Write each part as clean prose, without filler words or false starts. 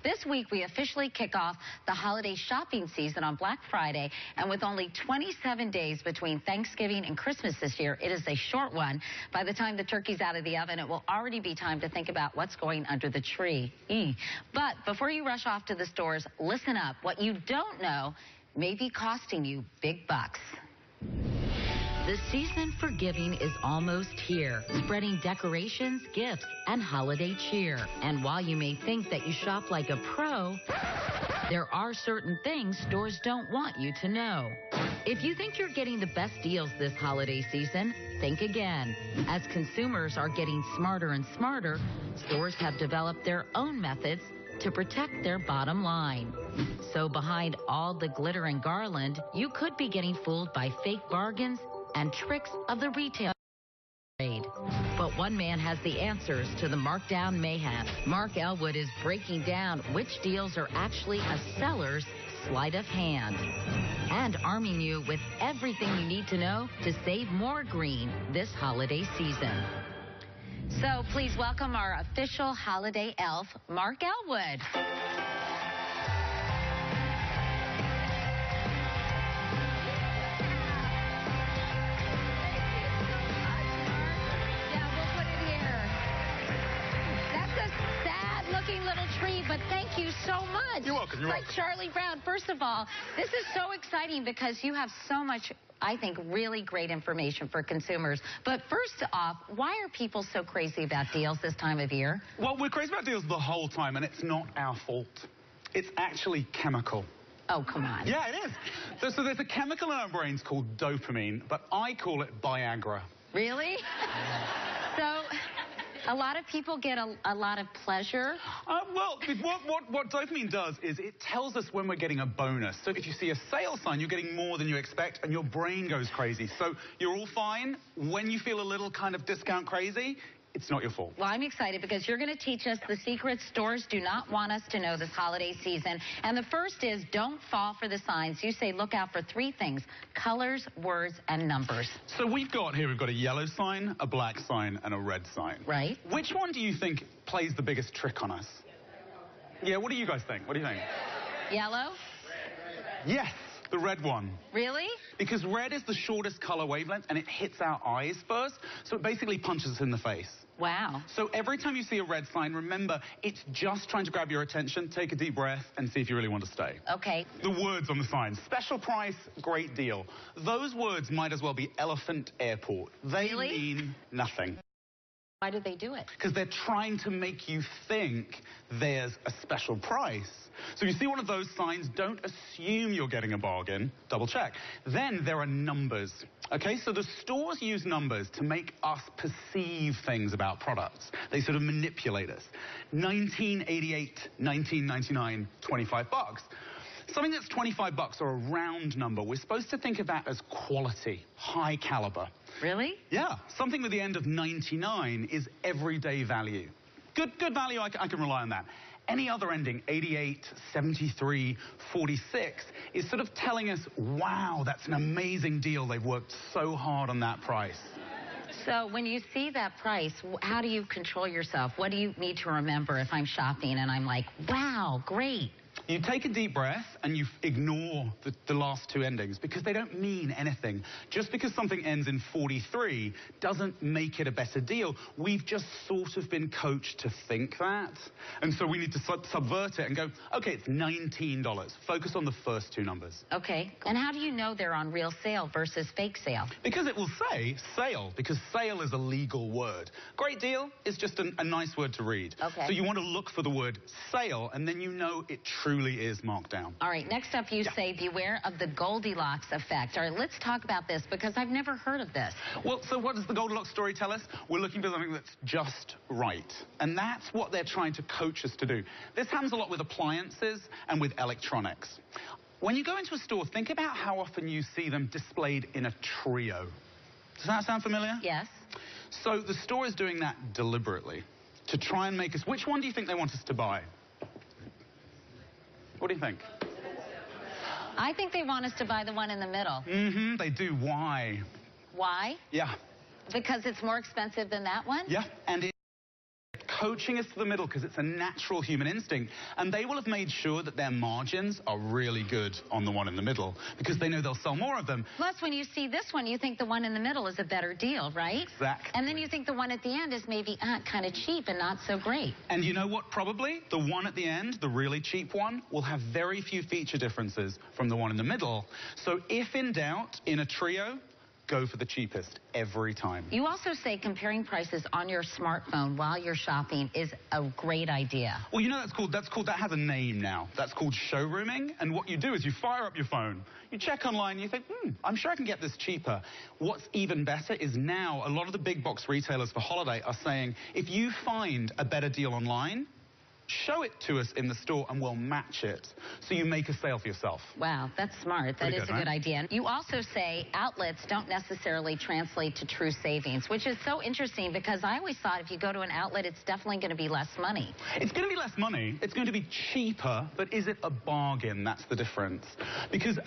This week, we officially kick off the holiday shopping season on Black Friday. And with only 27 days between Thanksgiving and Christmas this year, it is a short one. By the time the turkey's out of the oven, it will already be time to think about what's going under the tree. But before you rush off to the stores, listen up. What you don't know may be costing you big bucks. The season for giving is almost here, spreading decorations, gifts, and holiday cheer. And while you may think that you shop like a pro, there are certain things stores don't want you to know. If you think you're getting the best deals this holiday season, think again. As consumers are getting smarter and smarter, stores have developed their own methods to protect their bottom line. So behind all the glitter and garland, you could be getting fooled by fake bargains and tricks of the retail trade. But one man has the answers to the markdown mayhem. Mark Elwood is breaking down which deals are actually a seller's sleight of hand and arming you with everything you need to know to save more green this holiday season. So please welcome our official holiday elf, Mark Elwood. Little tree, but thank you so much. You're welcome. You're welcome. Charlie Brown, first of all, this is so exciting because you have so much, I think, really great information for consumers. But first off, why are people so crazy about deals this time of year? Well, we're crazy about deals the whole time, and it's not our fault. It's actually chemical. Oh, come on. Yeah, it is. So there's a chemical in our brains called dopamine, but I call it Viagra. Really? So a lot of people get a lot of pleasure. Well, what dopamine does is it tells us when we're getting a bonus. So if you see a sale sign, you're getting more than you expect, and your brain goes crazy. So you're all fine. When you feel a little kind of discount crazy, it's not your fault. Well, I'm excited because you're going to teach us the secrets stores do not want us to know this holiday season. And the first is don't fall for the signs. You say look out for three things: colors, words, and numbers. So we've got a yellow sign, a black sign, and a red sign. Right. Which one do you think plays the biggest trick on us? Yeah, what do you guys think? What do you think? Yellow? Yes, the red one. Really? Because red is the shortest color wavelength, and it hits our eyes first, so it basically punches us in the face. Wow. So every time you see a red sign, remember, it's just trying to grab your attention. Take a deep breath and see if you really want to stay. Okay. The words on the sign: special price, great deal. Those words might as well be elephant airport. They Really? mean nothing. Why did they do it? Because they're trying to make you think there's a special price. So if you see one of those signs, don't assume you're getting a bargain. Double check. Then there are numbers. Okay, so the stores use numbers to make us perceive things about products. They sort of manipulate us. 1988, 1999, 25 bucks. Something that's 25 bucks or a round number, we're supposed to think of that as quality, high caliber. Really? Yeah, something with the end of 99 is everyday value. Good value, I can rely on that. Any other ending, 88, 73, 46, is sort of telling us, wow, that's an amazing deal. They've worked so hard on that price. So when you see that price, how do you control yourself? What do you need to remember if I'm shopping and I'm like, wow, great? You take a deep breath and you ignore the last two endings because they don't mean anything. Just because something ends in 43 doesn't make it a better deal. We've just sort of been coached to think that. And so we need to subvert it and go, okay, it's $19. Focus on the first two numbers. Okay. And how do you know they're on real sale versus fake sale? Because it will say sale, because sale is a legal word. Great deal is just a nice word to read. Okay. So you want to look for the word sale, and then you know it truly is marked down. All right, next up you say beware of the Goldilocks effect. All right, let's talk about this because I've never heard of this. Well, so what does the Goldilocks story tell us? We're looking for something that's just right. And that's what they're trying to coach us to do. This happens a lot with appliances and with electronics. When you go into a store, think about how often you see them displayed in a trio. Does that sound familiar? Yes. So the store is doing that deliberately to try and make us... Which one do you think they want us to buy? What do you think? I think they want us to buy the one in the middle. Mm-hmm, they do. Why? Why? Yeah. Because it's more expensive than that one? Yeah, and poaching us to the middle because it's a natural human instinct. And they will have made sure that their margins are really good on the one in the middle because they know they'll sell more of them. Plus, when you see this one, you think the one in the middle is a better deal, right? Exactly. And then you think the one at the end is maybe kind of cheap and not so great. And you know what, probably? The one at the end, the really cheap one, will have very few feature differences from the one in the middle. So if in doubt, in a trio, go for the cheapest every time. You also say comparing prices on your smartphone while you're shopping is a great idea. Well, you know that has a name now. That's called showrooming. And what you do is you fire up your phone, you check online, you think, I'm sure I can get this cheaper. What's even better is now a lot of the big box retailers for holiday are saying, if you find a better deal online, show it to us in the store and we'll match it so you make a sale for yourself. Wow, that's smart. That is a good idea. You also say outlets don't necessarily translate to true savings, which is so interesting because I always thought if you go to an outlet, it's definitely going to be less money. It's going to be less money. It's going to be cheaper, but is it a bargain? That's the difference. Because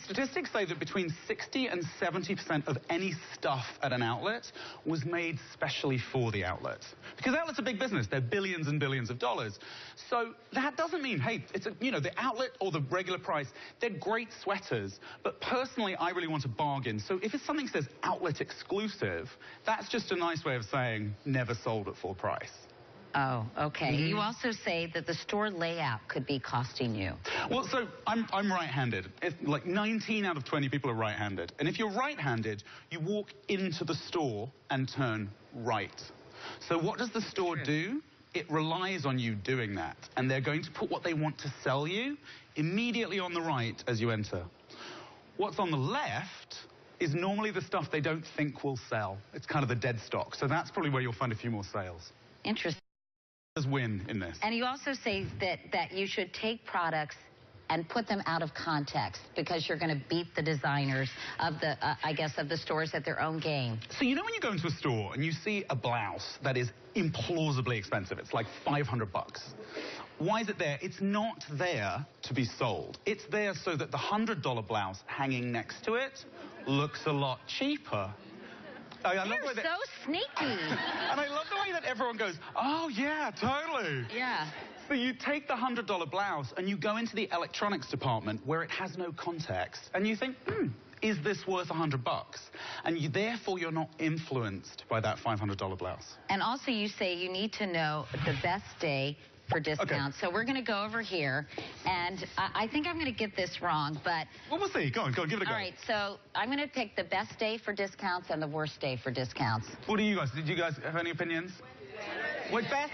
statistics say that between 60 and 70% of any stuff at an outlet was made specially for the outlet. Because outlets are big business. They're billions and billions of dollars. So that doesn't mean, hey, the outlet or the regular price, they're great sweaters. But personally, I really want a bargain. So if something says outlet exclusive, that's just a nice way of saying never sold at full price. Oh, okay. You also say that the store layout could be costing you. Well, so I'm right-handed. Like 19 out of 20 people are right-handed. And if you're right-handed, you walk into the store and turn right. So what does the store do? It relies on you doing that. And they're going to put what they want to sell you immediately on the right as you enter. What's on the left is normally the stuff they don't think will sell. It's kind of the dead stock. So that's probably where you'll find a few more sales. Interesting. Win in this. And you also say that you should take products and put them out of context because you're going to beat the designers of the, I guess, of the stores at their own game. So you know when you go into a store and you see a blouse that is implausibly expensive, it's like $500. Why is it there? It's not there to be sold. It's there so that the $100 blouse hanging next to it looks a lot cheaper. You're so sneaky. And I love the way that everyone goes, oh, yeah, totally. Yeah. So you take the $100 blouse and you go into the electronics department where it has no context and you think, is this worth $100? And therefore you're not influenced by that $500 blouse. And also you say you need to know the best day for discounts. Okay. So we're going to go over here, and I think I'm going to get this wrong, but... Well, we'll see. Go on, give it a go. All right, so I'm going to pick the best day for discounts and the worst day for discounts. What do you guys... Did you guys have any opinions? What, best?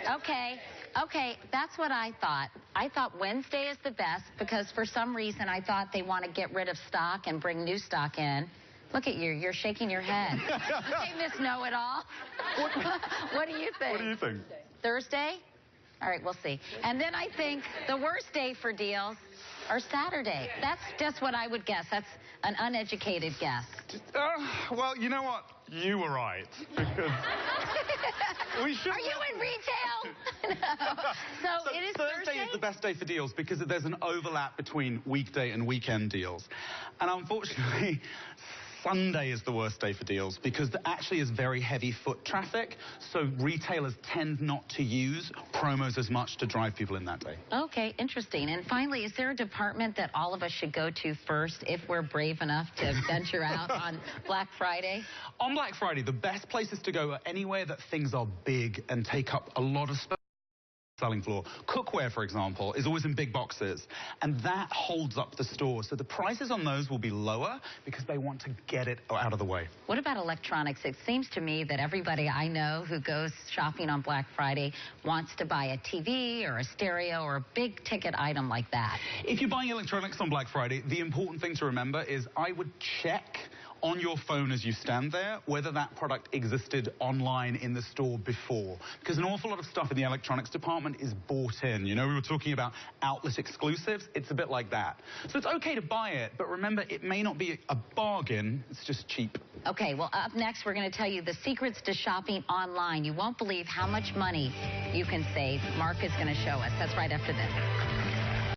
Okay, that's what I thought. I thought Wednesday is the best because for some reason I thought they want to get rid of stock and bring new stock in. Look at you. You're shaking your head. Okay, Miss Know-It-All. What do you think? What do you think? Thursday? All right, we'll see. And then I think the worst day for deals are Saturday. That's just what I would guess. That's an uneducated guess. Well, you know what? You were right. Because we should... Are you in retail? No. So it is Thursday is the best day for deals because there's an overlap between weekday and weekend deals. And unfortunately, Sunday is the worst day for deals because there actually is very heavy foot traffic, so retailers tend not to use promos as much to drive people in that day. Okay, interesting. And finally, is there a department that all of us should go to first if we're brave enough to venture out on Black Friday? On Black Friday, the best places to go are anywhere that things are big and take up a lot of space. Selling floor. Cookware, for example, is always in big boxes, and that holds up the store. So the prices on those will be lower because they want to get it out of the way. What about electronics? It seems to me that everybody I know who goes shopping on Black Friday wants to buy a TV or a stereo or a big ticket item like that. If you're buying electronics on Black Friday, the important thing to remember is I would check on your phone as you stand there whether that product existed online in the store before. Because an awful lot of stuff in the electronics department is bought in. You know, we were talking about outlet exclusives. It's a bit like that. So it's okay to buy it, but remember, it may not be a bargain. It's just cheap. Okay, well, up next, we're going to tell you the secrets to shopping online. You won't believe how much money you can save. Mark is going to show us. That's right after this.